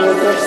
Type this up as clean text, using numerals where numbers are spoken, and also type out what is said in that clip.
YouTube